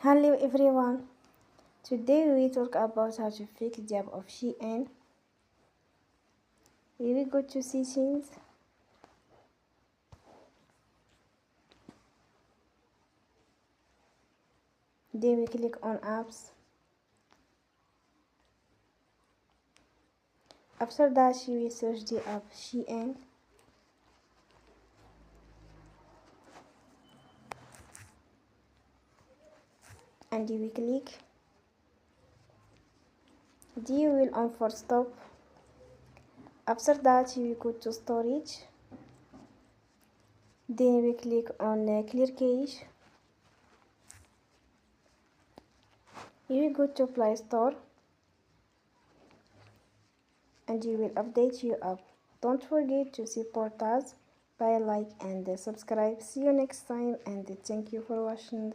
Hello everyone. Today we talk about how to fix the app of Shein. Here we go to settings. Then we click on apps. After that we will search the app Shein. And we click. Then you will on for stop. After that you will go to storage. Then we click on clear cache. You will go to Play Store. And you will update your app. Don't forget to support us by like and subscribe. See you next time and thank you for watching.